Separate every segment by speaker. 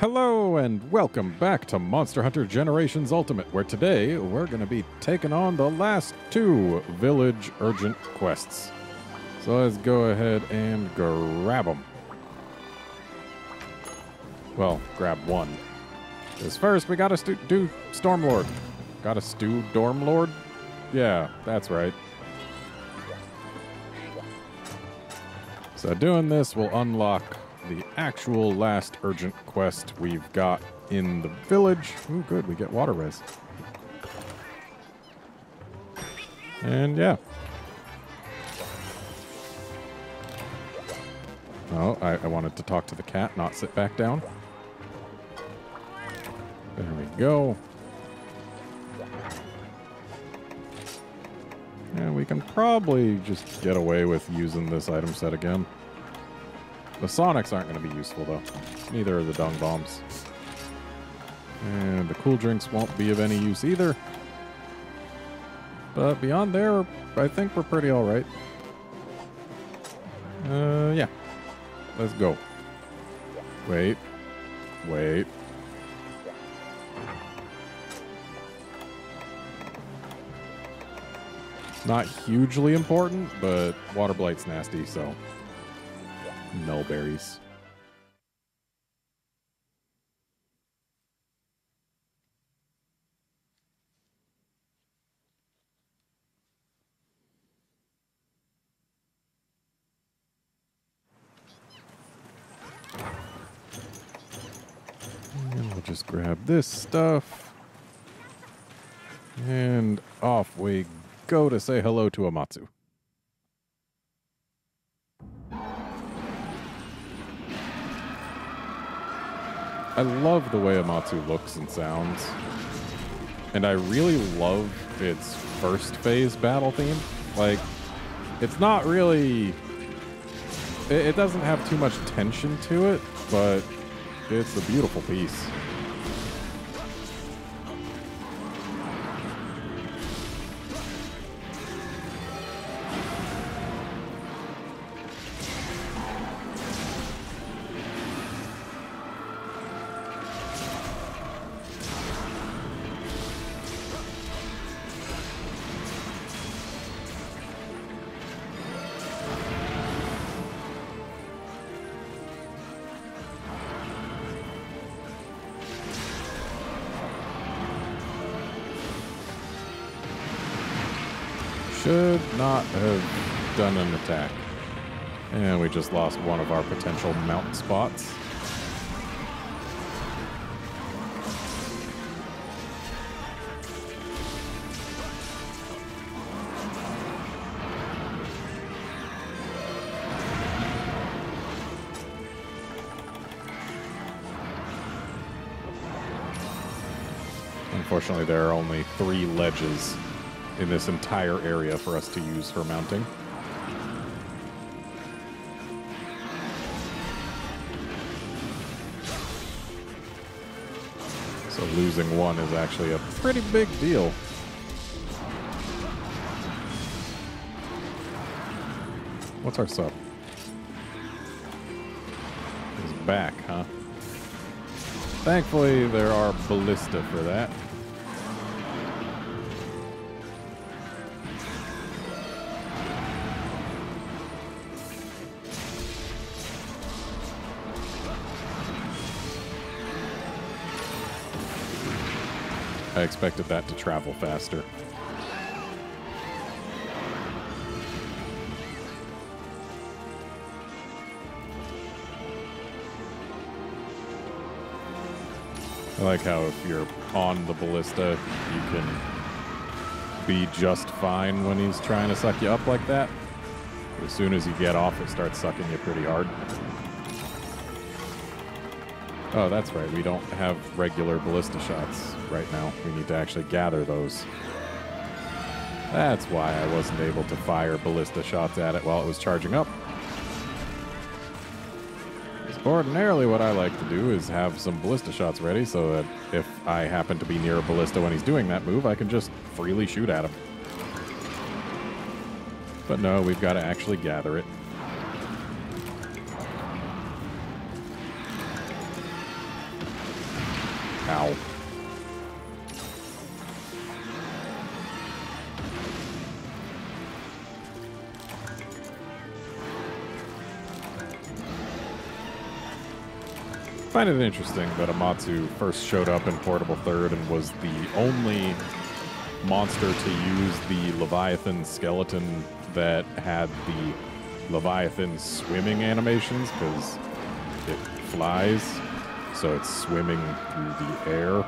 Speaker 1: Hello and welcome back to Monster Hunter Generations Ultimate, where today we're going to be taking on the last two village urgent quests. So let's go ahead and grab them. Well, grab one. Because first we got to do Stormlord. Got to stew Dormlord? Yeah, that's right. So doing this will unlock the actual last urgent quest we've got in the village. Ooh, good, we get water res. And yeah. Oh, I wanted to talk to the cat, not sit back down. There we go. And we can probably just get away with using this item set again. The Sonics aren't going to be useful, though. Neither are the Dung Bombs. And the cool drinks won't be of any use either. But beyond there, I think we're pretty alright. Yeah. Let's go. Wait. Wait. Not hugely important, but Water Blight's nasty, so... Nullberries. And we'll just grab this stuff. And off we go to say hello to Amatsu. I love the way Amatsu looks and sounds. And I really love its first phase battle theme. Like, it's not really... It doesn't have too much tension to it, but it's a beautiful piece. Should not have done an attack. And we just lost one of our potential mount spots. Unfortunately, there are only 3 ledges in this entire area for us to use for mounting. So losing one is actually a pretty big deal. What's our sub? He's back, huh? Thankfully, there are ballista for that. I expected that to travel faster. I like how if you're on the ballista, you can be just fine when he's trying to suck you up like that. As soon as you get off, it starts sucking you pretty hard. Oh, that's right. We don't have regular ballista shots right now. We need to actually gather those. That's why I wasn't able to fire ballista shots at it while it was charging up. Because ordinarily what I like to do is have some ballista shots ready so that if I happen to be near a ballista when he's doing that move, I can just freely shoot at him. But no, we've got to actually gather it. Ow. I find it interesting that Amatsu first showed up in Portable Third and was the only monster to use the Leviathan skeleton that had the Leviathan swimming animations, because it flies, so it's swimming through the air.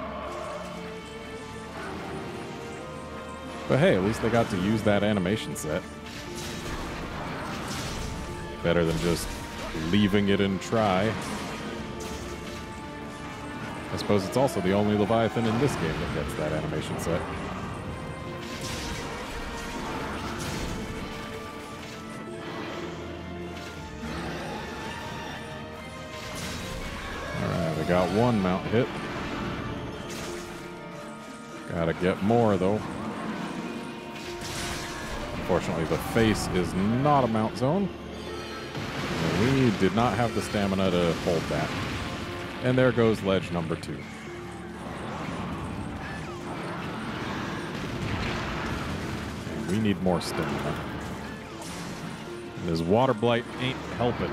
Speaker 1: But hey, at least they got to use that animation set. Better than just leaving it in try. I suppose it's also the only Leviathan in this game that gets that animation set. Alright, we got one mount hit. Gotta get more, though. Unfortunately, the face is not a mount zone. We did not have the stamina to hold that. And there goes ledge number 2. And we need more stamina. And this water blight ain't helping.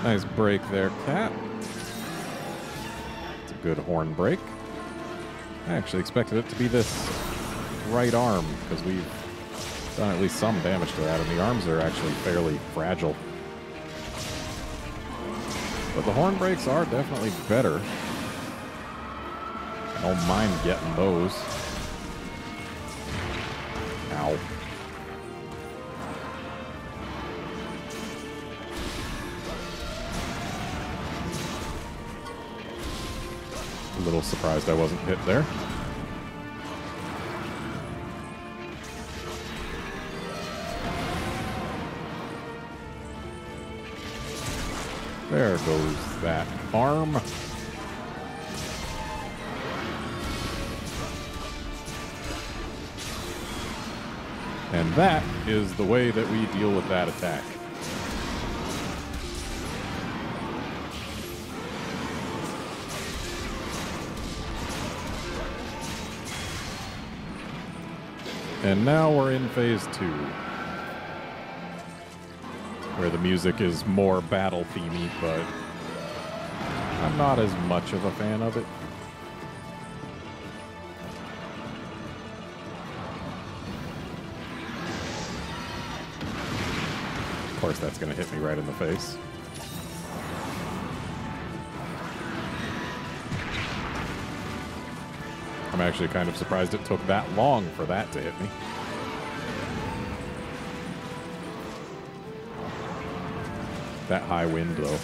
Speaker 1: Nice break there, Cat. It's a good horn break. I actually expected it to be this right arm, because we've done at least some damage to that, and the arms are actually fairly fragile. But the horn breaks are definitely better. I don't mind getting those. Ow. A little surprised I wasn't hit there. There goes that arm. And that is the way that we deal with that attack. And now we're in phase 2, where the music is more battle-themey, but I'm not as much of a fan of it. Of course, that's going to hit me right in the face. I'm actually kind of surprised it took that long for that to hit me. That high wind, though.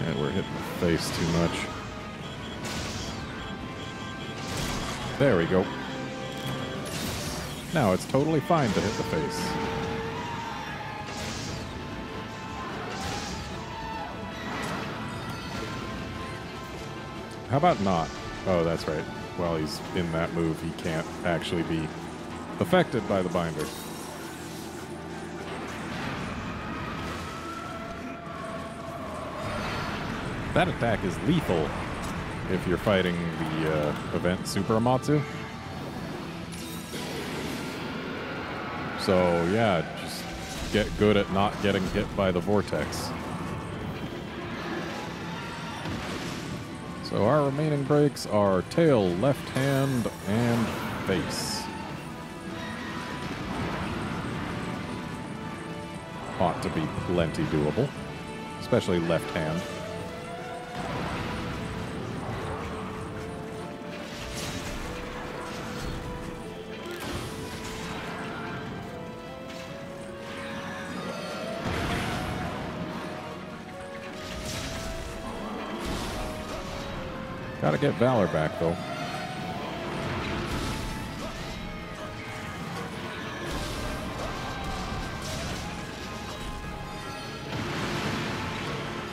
Speaker 1: Yeah, we're hitting the face too much. There we go. Now it's totally fine to hit the face. How about not? Oh, that's right. While he's in that move, he can't actually be affected by the binder. That attack is lethal if you're fighting the event Super Amatsu. So yeah, just get good at not getting hit by the vortex. So our remaining breaks are tail, left hand, and face. Ought to be plenty doable, especially left hand. Gotta get Valor back, though.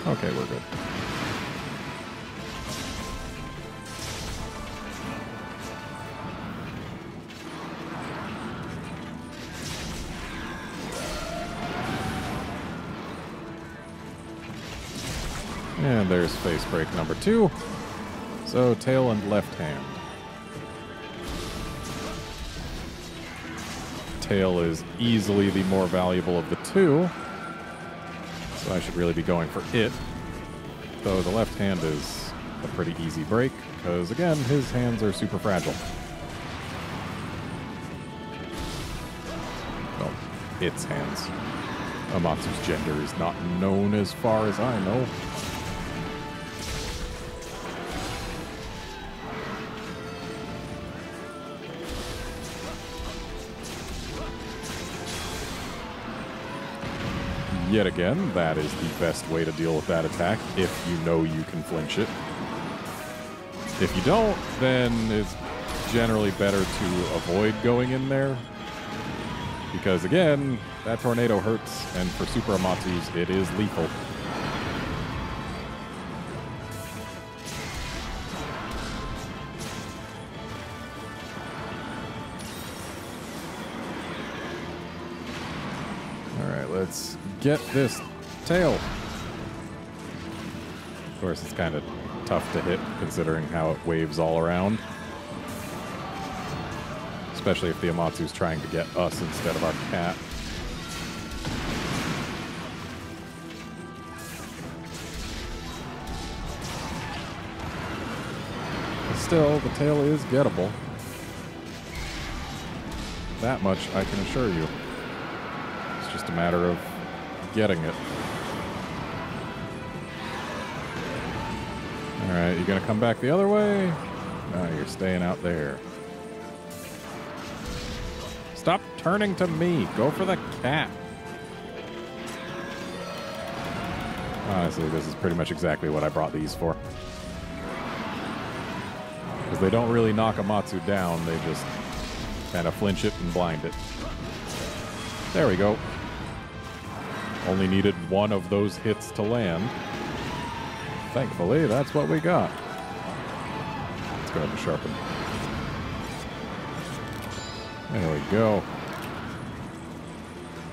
Speaker 1: Okay, we're good. And there's face break number 2. So tail and left hand. Tail is easily the more valuable of the 2. So I should really be going for it. Though the left hand is a pretty easy break, because again, his hands are super fragile. Well, its hands. Amatsu's gender is not known as far as I know. Yet again, that is the best way to deal with that attack, if you know you can flinch it. If you don't, then it's generally better to avoid going in there. Because again, that tornado hurts, and for Super Amatsus, it is lethal. Alright, let's get this tail. Of course, it's kind of tough to hit, considering how it waves all around. Especially if the Amatsu's trying to get us instead of our cat. But still, the tail is gettable. That much I can assure you. It's just a matter of getting it. Alright, you gonna come back the other way? No, you're staying out there. Stop turning to me. Go for the cat. Honestly, this is pretty much exactly what I brought these for. Because they don't really knock Amatsu down, they just kind of flinch it and blind it. There we go. Only needed one of those hits to land. Thankfully, that's what we got. Let's go ahead and sharpen. There we go.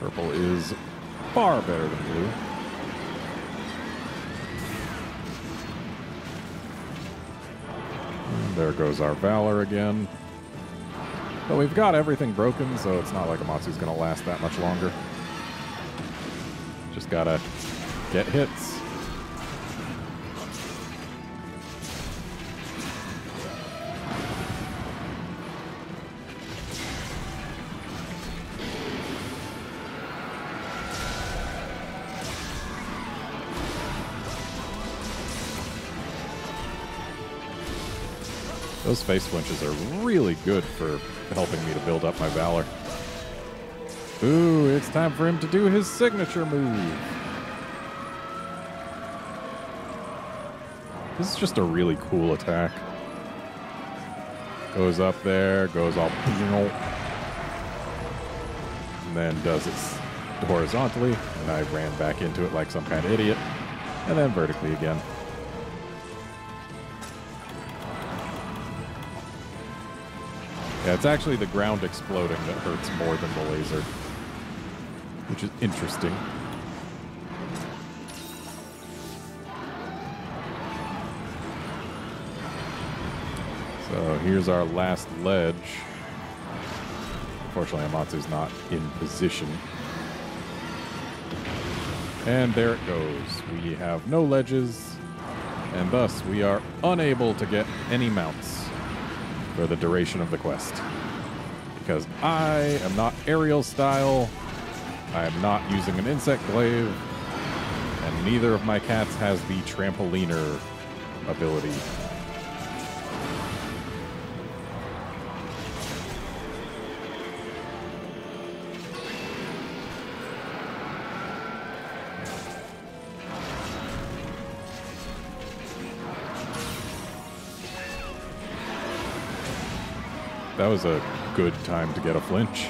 Speaker 1: Purple is far better than blue. And there goes our Valor again. But we've got everything broken, so it's not like Amatsu's going to last that much longer. Just gotta get hits. Those face flinches are really good for helping me to build up my Valor. Ooh, it's time for him to do his signature move. This is just a really cool attack. Goes up there, goes all... and then does it horizontally, and I ran back into it like some kind of idiot, and then vertically again. Yeah, it's actually the ground exploding that hurts more than the laser, which is interesting. So here's our last ledge. Unfortunately, Amatsu's not in position. And there it goes. We have no ledges, and thus we are unable to get any mounts for the duration of the quest. Because I am not aerial style, I am not using an insect glaive, and neither of my cats has the trampoliner ability. That was a good time to get a flinch.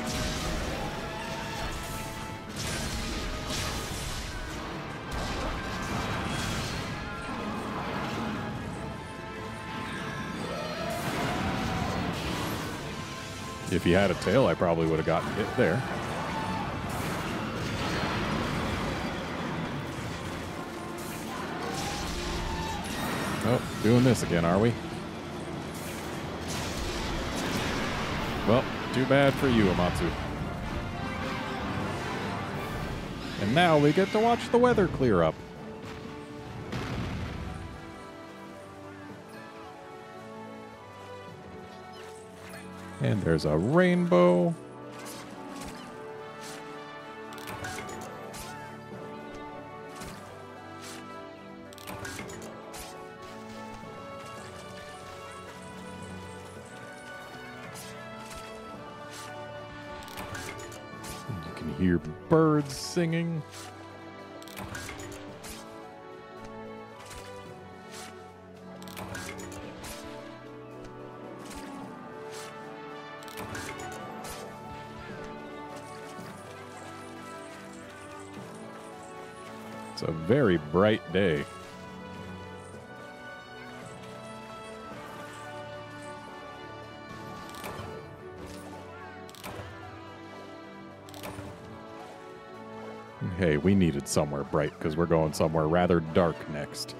Speaker 1: If he had a tail, I probably would have gotten hit there. Oh, doing this again, are we? Well, too bad for you, Amatsu. And now we get to watch the weather clear up. And there's a rainbow. You can hear birds singing. It's a very bright day. Hey, we needed somewhere bright because we're going somewhere rather dark next.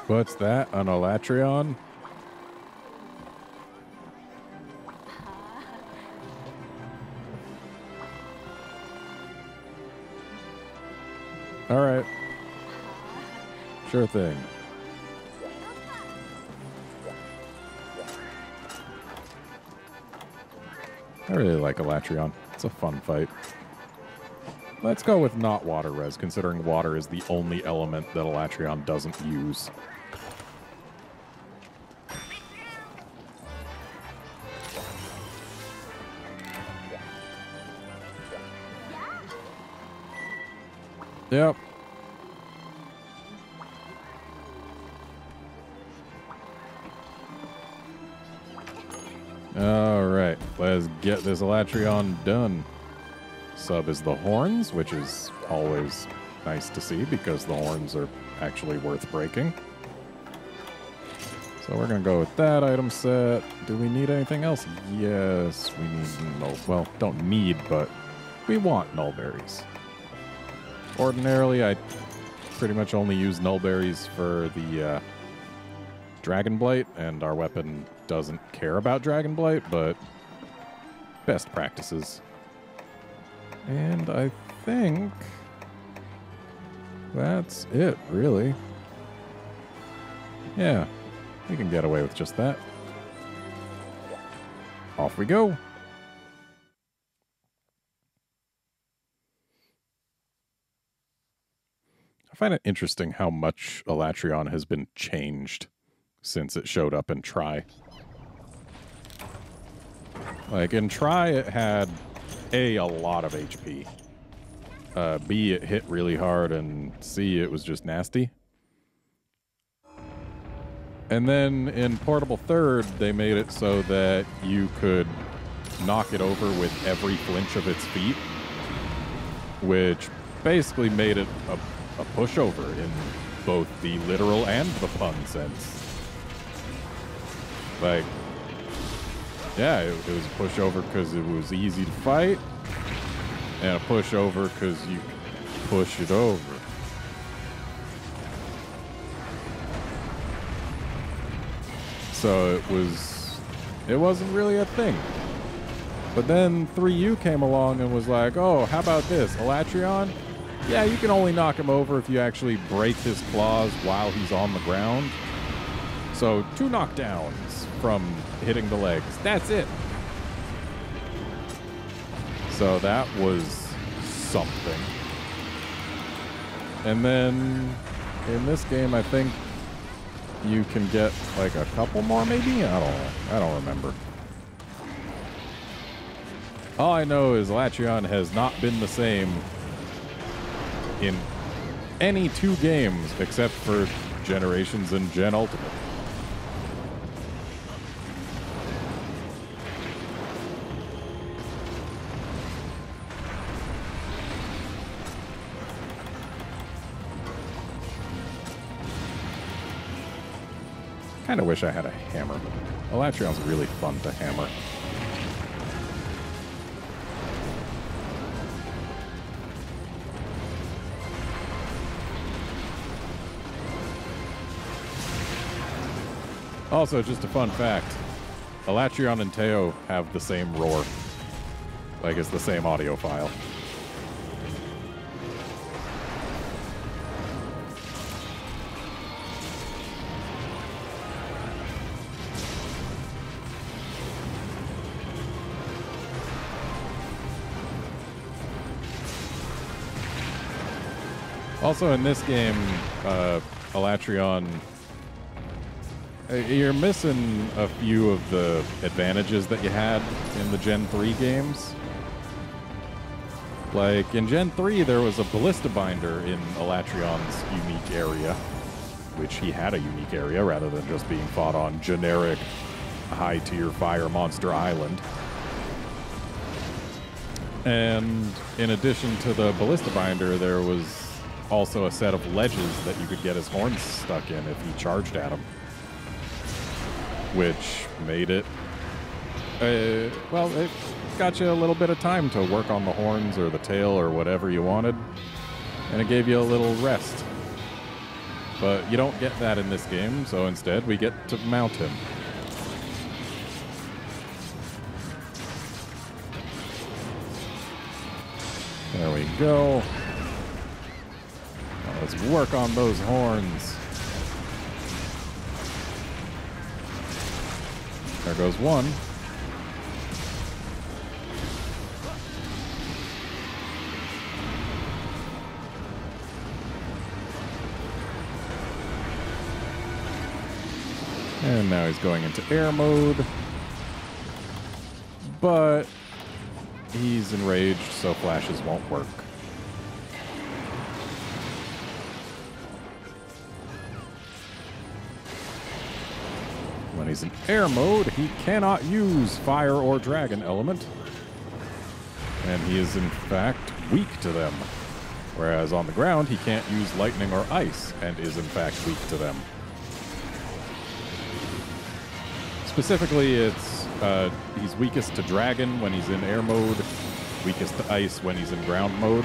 Speaker 1: What's that? An Elatrion? All right. Sure thing. I really like Elatrion. It's a fun fight. Let's go with not water res, considering water is the only element that Elatrion doesn't use. Yep. All right, let's get this Elatrion done. Sub is the horns, which is always nice to see because the horns are actually worth breaking. So we're going to go with that item set. Do we need anything else? Yes, we need null. Well, don't need, but we want nullberries. Ordinarily, I pretty much only use nullberries for the Dragon Blight, and our weapon doesn't care about Dragon Blight, but best practices. And I think that's it, really. Yeah, we can get away with just that. Off we go. I find it interesting how much Elatrion has been changed since it showed up in Tri. Like, in Tri, it had, A, lot of HP. B, it hit really hard, and C, it was just nasty. And then in Portable Third, they made it so that you could knock it over with every flinch of its feet, which basically made it a pushover in both the literal and the pun sense. Like, yeah, it was a pushover because it was easy to fight, and a pushover because you push it over. So it wasn't really a thing. But then 3U came along and was like, oh, how about this? Elatrion? Yeah, you can only knock him over if you actually break his claws while he's on the ground. So 2 knockdowns from hitting the legs. That's it. So that was something. And then in this game, I think you can get like a couple more, maybe? I don't remember. All I know is Elatrion has not been the same in any two games except for Generations and Gen Ultimate. Kind of wish I had a hammer. Elatrion's really fun to hammer. Also, just a fun fact, Elatrion and Teo have the same roar. Like, it's the same audio file. Also, in this game, Elatrion, you're missing a few of the advantages that you had in the Gen 3 games. Like, in Gen 3, there was a Ballista Binder in Elatrion's unique area, which he had a unique area rather than just being fought on generic high-tier Fire Monster Island. And in addition to the Ballista Binder, there was also a set of ledges that you could get his horns stuck in if he charged at them, which made it, well, it got you a little bit of time to work on the horns or the tail or whatever you wanted, and it gave you a little rest. But you don't get that in this game, so instead we get to mount him. There we go. Now let's work on those horns. There goes one. And now he's going into air mode. But he's enraged, so flashes won't work. When he's in air mode, he cannot use fire or dragon element. And he is, in fact, weak to them. Whereas on the ground, he can't use lightning or ice, and is, in fact, weak to them. Specifically, it's he's weakest to dragon when he's in air mode, weakest to ice when he's in ground mode.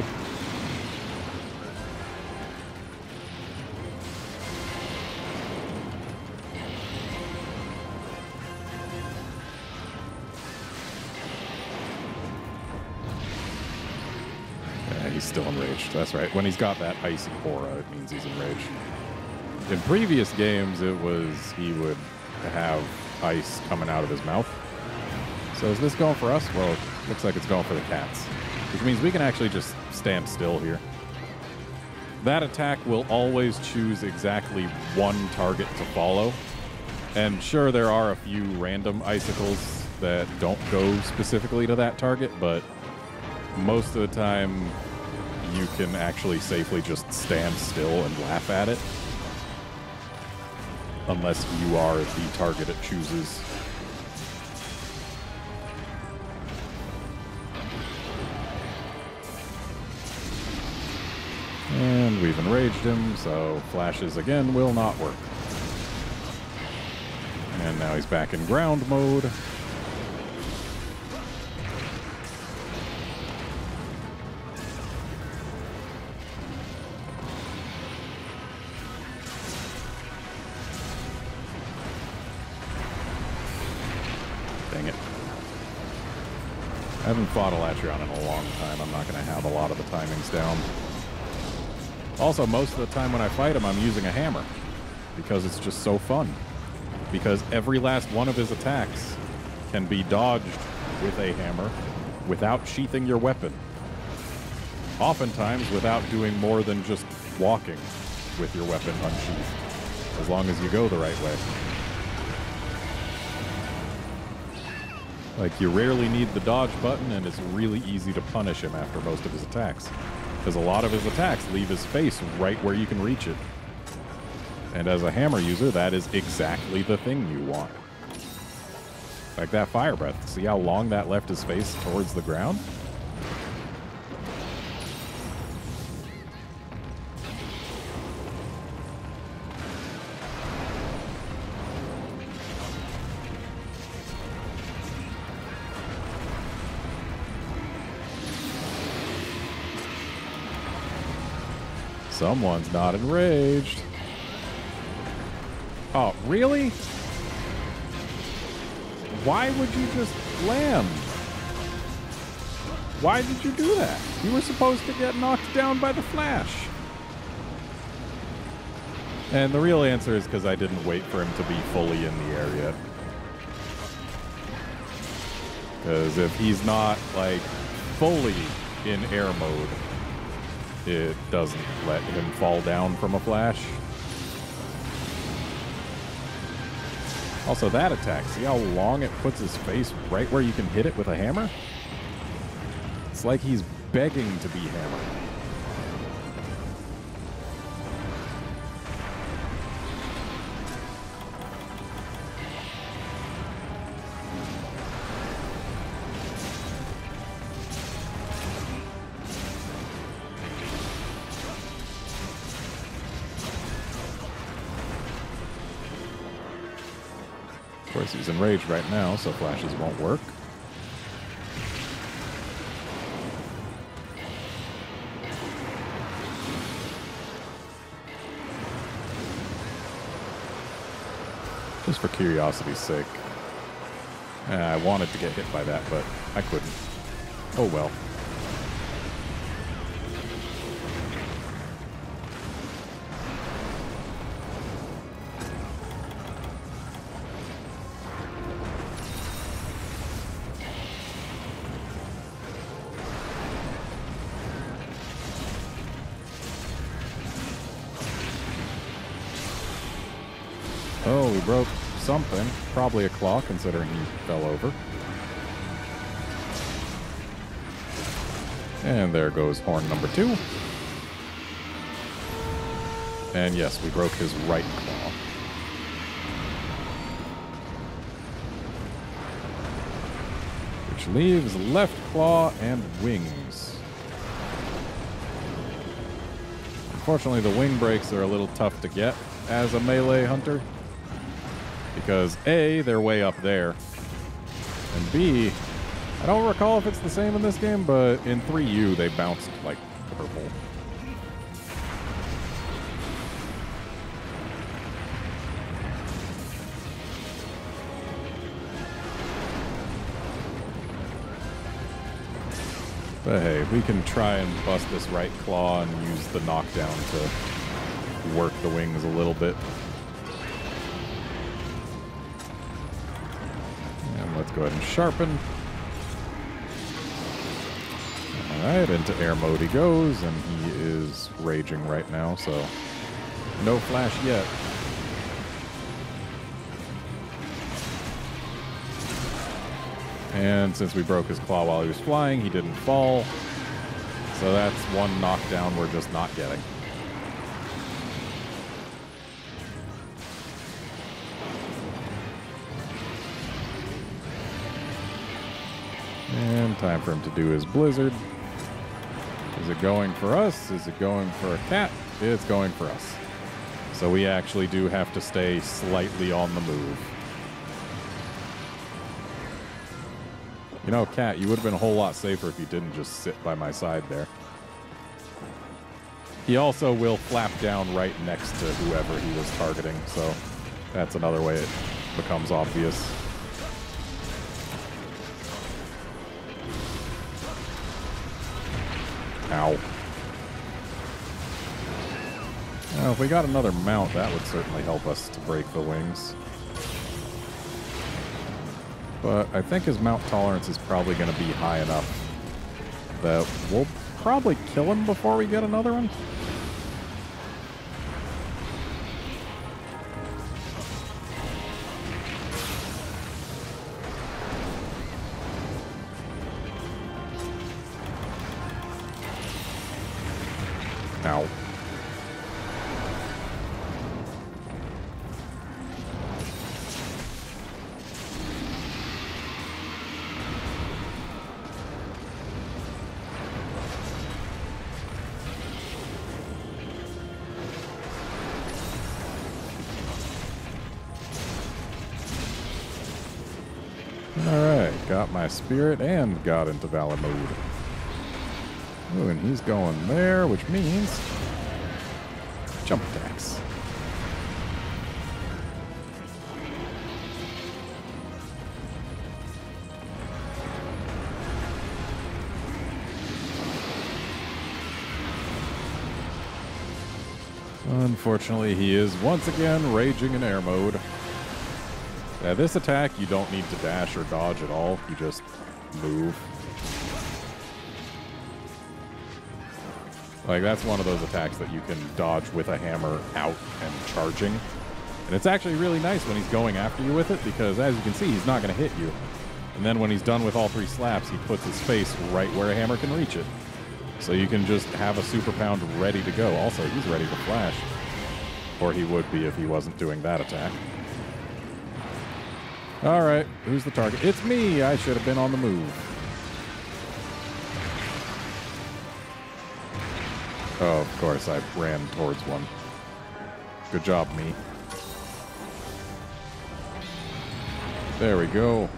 Speaker 1: Yeah, he's still enraged. That's right. When he's got that icy aura, it means he's enraged. In previous games, it was he would have ice coming out of his mouth. So is this going for us? Well, it looks like it's going for the cats, which means we can actually just stand still here. That attack will always choose exactly one target to follow. And sure, there are a few random icicles that don't go specifically to that target, but most of the time you can actually safely just stand still and laugh at it. Unless you are the target it chooses. And we've enraged him, so flashes again will not work. And now he's back in ground mode. Dang it. I haven't fought Elatrion in a long time. I'm not going to have a lot of the timings down. Also, most of the time when I fight him, I'm using a hammer. Because it's just so fun. Because every last one of his attacks can be dodged with a hammer without sheathing your weapon. Oftentimes without doing more than just walking with your weapon unsheathed. As long as you go the right way. Like, you rarely need the dodge button, and it's really easy to punish him after most of his attacks. because a lot of his attacks leave his face right where you can reach it. And as a hammer user, that is exactly the thing you want. Like that fire breath. See how long that left his face towards the ground? Someone's not enraged. Oh, really? Why would you just land? Why did you do that? You were supposed to get knocked down by the flash. And the real answer is because I didn't wait for him to be fully in the air yet. Because if he's not, like, fully in air mode, it doesn't let him fall down from a flash. Also, that attack, see how long it puts his face right where you can hit it with a hammer? It's like he's begging to be hammered. Of course, he's enraged right now, so flashes won't work. Just for curiosity's sake. I wanted to get hit by that, but I couldn't. Oh well. Oh, we broke something. Probably a claw, considering he fell over. And there goes horn number 2. And yes, we broke his right claw. Which leaves left claw and wings. Unfortunately, the wing breaks are a little tough to get as a melee hunter. Because A, they're way up there, and B, I don't recall if it's the same in this game, but in 3U they bounced like purple. But hey, we can try and bust this right claw and use the knockdown to work the wings a little bit. Let's go ahead and sharpen. Alright, into air mode he goes, and he is raging right now, so no flash yet. And since we broke his claw while he was flying, he didn't fall. So that's one knockdown we're just not getting. And time for him to do his blizzard. Is it going for us? Is it going for a cat? It's going for us. So we actually do have to stay slightly on the move. You know, Cat, you would have been a whole lot safer if you didn't just sit by my side there. He also will flap down right next to whoever he was targeting, so that's another way it becomes obvious. Ow. Now, if we got another mount, that would certainly help us to break the wings. But I think his mount tolerance is probably going to be high enough that we'll probably kill him before we get another one. Ow. Alright, got my spirit and got into Valor mode. Ooh, and he's going there, which means jump attacks. Unfortunately, he is once again raging in air mode. Yeah, this attack, you don't need to dash or dodge at all. You just move. Like, that's one of those attacks that you can dodge with a hammer out and charging. And it's actually really nice when he's going after you with it, because as you can see, he's not going to hit you. And then when he's done with all 3 slaps, he puts his face right where a hammer can reach it. So you can just have a super pound ready to go. Also, he's ready to flash. Or he would be if he wasn't doing that attack. Alright, who's the target? It's me! I should have been on the move. Oh, of course, I ran towards one. Good job, me. There we go.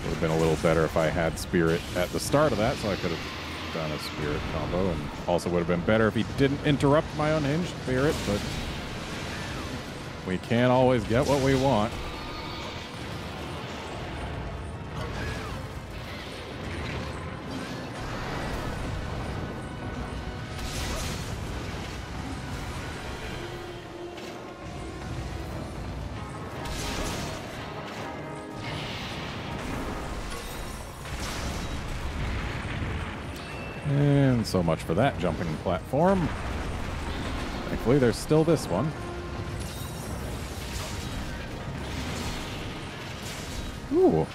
Speaker 1: Would have been a little better if I had Spirit at the start of that, so I could have done a Spirit combo, and also would have been better if he didn't interrupt my unhinged Spirit, but we can't always get what we want. And so much for that jumping platform. Thankfully, there's still this one. Ooh.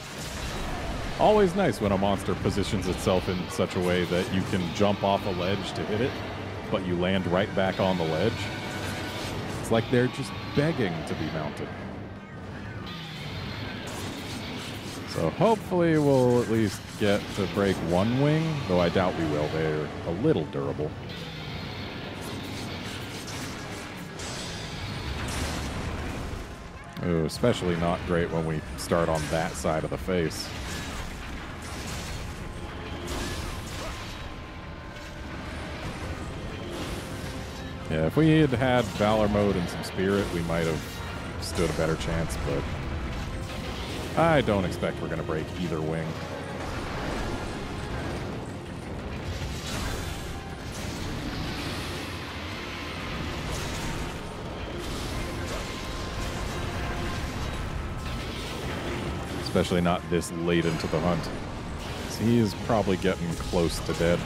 Speaker 1: Always nice when a monster positions itself in such a way that you can jump off a ledge to hit it, but you land right back on the ledge. It's like they're just begging to be mounted. So hopefully we'll at least get to break one wing, though I doubt we will. They're a little durable. Ooh, especially not great when we start on that side of the face. Yeah, if we had had Valor mode and some Spirit, we might have stood a better chance, but I don't expect we're going to break either wing. Especially not this late into the hunt. So he is probably getting close to dead.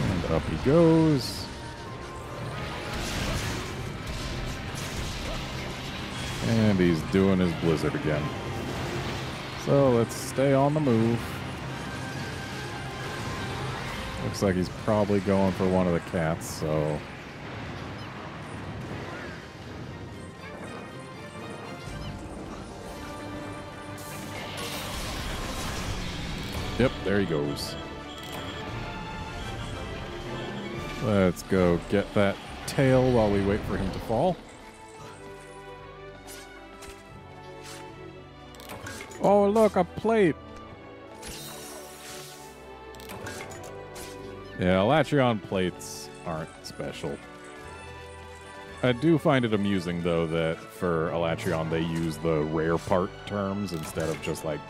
Speaker 1: And up he goes. And he's doing his blizzard again. So let's stay on the move. Looks like he's probably going for one of the cats, so yep, there he goes. Let's go get that tail while we wait for him to fall. Oh, look, a plate. Yeah, Alatreon plates aren't special. I do find it amusing, though, that for Alatreon they use the rare part terms instead of just, like,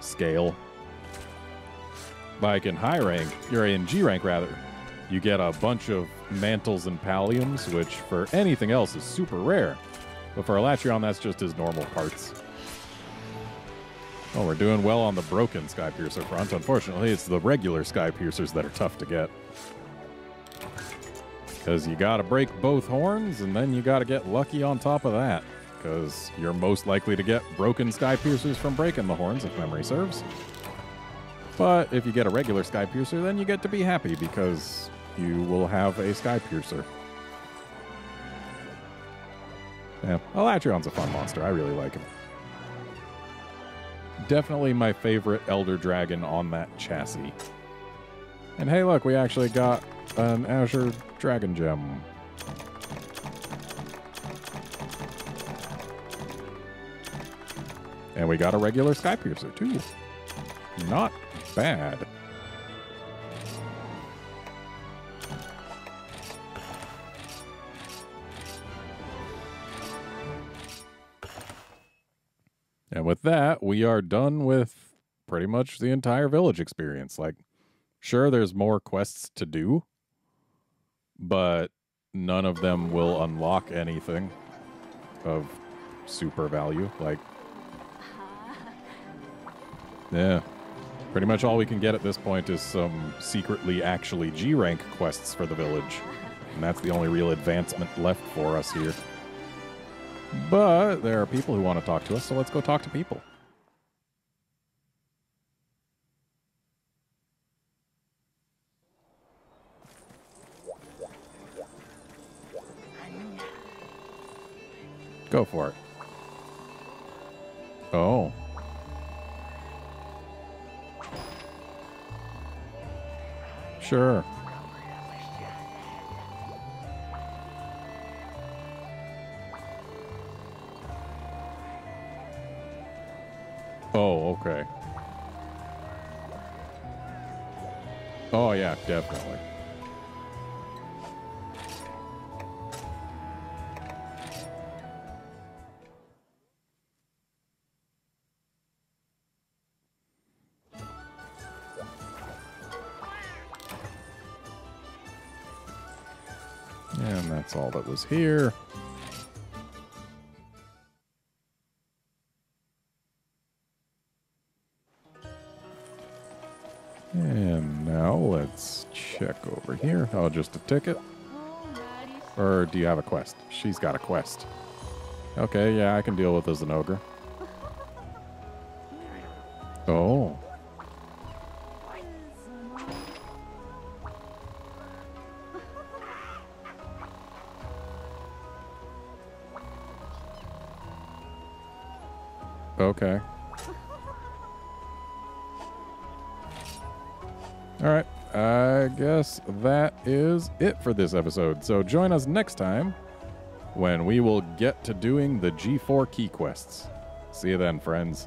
Speaker 1: scale. Like in high rank, or in G rank rather, you get a bunch of mantles and palliums, which for anything else is super rare. But for Alatreon, that's just his normal parts. Oh, we're doing well on the broken Skypiercer front. Unfortunately, it's the regular Skypiercers that are tough to get. Because you gotta break both horns, and then you gotta get lucky on top of that. because you're most likely to get broken Sky Piercers from breaking the horns, if memory serves. But if you get a regular Sky Piercer, then you get to be happy because you will have a Sky Piercer. Yeah, Alatreon's a fun monster. I really like him. Definitely my favorite Elder Dragon on that chassis. And hey, look, we actually got an Azure Dragon Gem. And we got a regular Sky Piercer, too. Not bad. And with that, we are done with pretty much the entire village experience. Like, sure, there's more quests to do, but none of them will unlock anything of super value. Like, yeah. Pretty much all we can get at this point is some secretly actually G-rank quests for the village. And that's the only real advancement left for us here. But there are people who want to talk to us, so let's go talk to people. Go for it. Oh. Sure. Oh, okay. Oh, yeah, definitely. And that's all that was here. And now let's check over here. Oh, just a ticket? Or do you have a quest? She's got a quest. Okay, yeah, I can deal with as an ogre. Oh. Okay. All right. I guess that is it for this episode. So join us next time when we will get to doing the G4 key quests. See you then, friends.